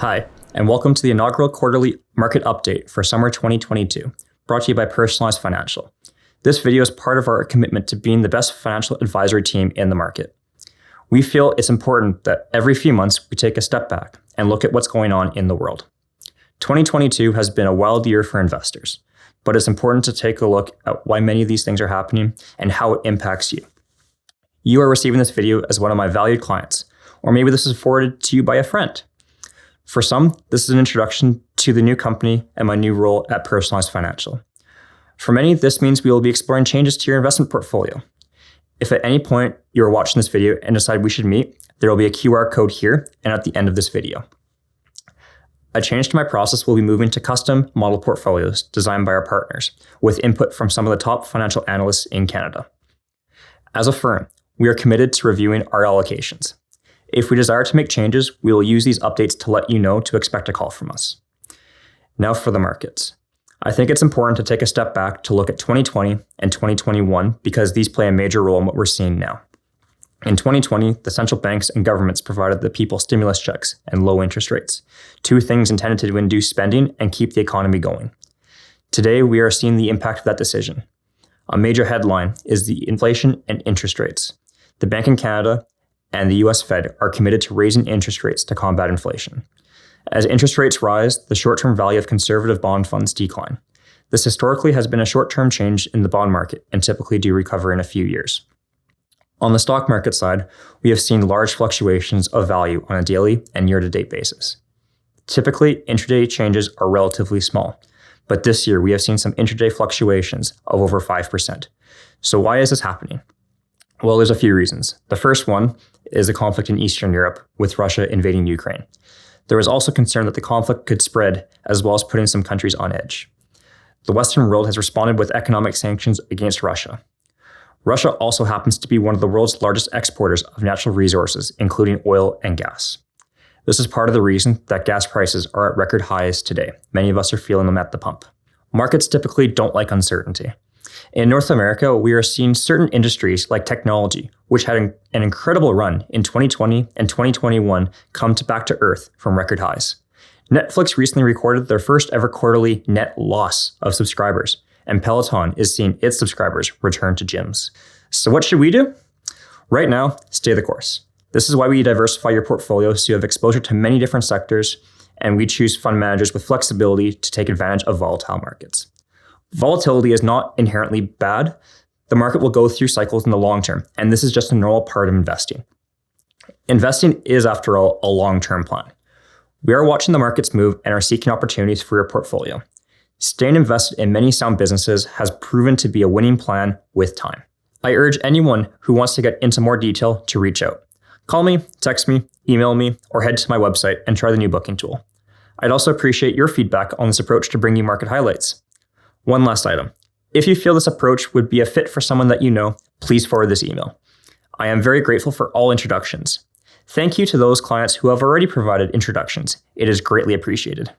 Hi, and welcome to the inaugural quarterly market update for summer 2022, brought to you by Personalized Financial. This video is part of our commitment to being the best financial advisory team in the market. We feel it's important that every few months we take a step back and look at what's going on in the world. 2022 has been a wild year for investors, but it's important to take a look at why many of these things are happening and how it impacts you. You are receiving this video as one of my valued clients, or maybe this is forwarded to you by a friend. For some, this is an introduction to the new company and my new role at Personalized Financial. For many, this means we will be exploring changes to your investment portfolio. If at any point you are watching this video and decide we should meet, there will be a QR code here and at the end of this video. A change to my process will be moving to custom model portfolios designed by our partners, with input from some of the top financial analysts in Canada. As a firm, we are committed to reviewing our allocations. If we desire to make changes, we will use these updates to let you know to expect a call from us. Now for the markets. I think it's important to take a step back to look at 2020 and 2021 because these play a major role in what we're seeing now. In 2020, the central banks and governments provided the people stimulus checks and low interest rates, two things intended to induce spending and keep the economy going. Today, we are seeing the impact of that decision. A major headline is the inflation and interest rates. The Bank in Canada and the US Fed are committed to raising interest rates to combat inflation. As interest rates rise, the short-term value of conservative bond funds decline. This historically has been a short-term change in the bond market and typically do recover in a few years. On the stock market side, we have seen large fluctuations of value on a daily and year-to-date basis. Typically, intraday changes are relatively small, but this year we have seen some intraday fluctuations of over 5%. So why is this happening? Well, there's a few reasons. The first one is the conflict in Eastern Europe with Russia invading Ukraine. There was also concern that the conflict could spread, as well as putting some countries on edge. The Western world has responded with economic sanctions against Russia. Russia also happens to be one of the world's largest exporters of natural resources, including oil and gas. This is part of the reason that gas prices are at record highs today. Many of us are feeling them at the pump. Markets typically don't like uncertainty. In North America, we are seeing certain industries like technology, which had an incredible run in 2020 and 2021, come back to earth from record highs. Netflix recently recorded their first ever quarterly net loss of subscribers, and Peloton is seeing its subscribers return to gyms. So what should we do? Right now, stay the course. This is why we diversify your portfolio so you have exposure to many different sectors, and we choose fund managers with flexibility to take advantage of volatile markets. Volatility is not inherently bad. The market will go through cycles in the long term, and this is just a normal part of investing. Investing is, after all, a long-term plan. We are watching the markets move and are seeking opportunities for your portfolio. Staying invested in many sound businesses has proven to be a winning plan with time. I urge anyone who wants to get into more detail to reach out. Call me, text me, email me, or head to my website and try the new booking tool. I'd also appreciate your feedback on this approach to bring you market highlights. One last item. If you feel this approach would be a fit for someone that you know, please forward this email. I am very grateful for all introductions. Thank you to those clients who have already provided introductions. It is greatly appreciated.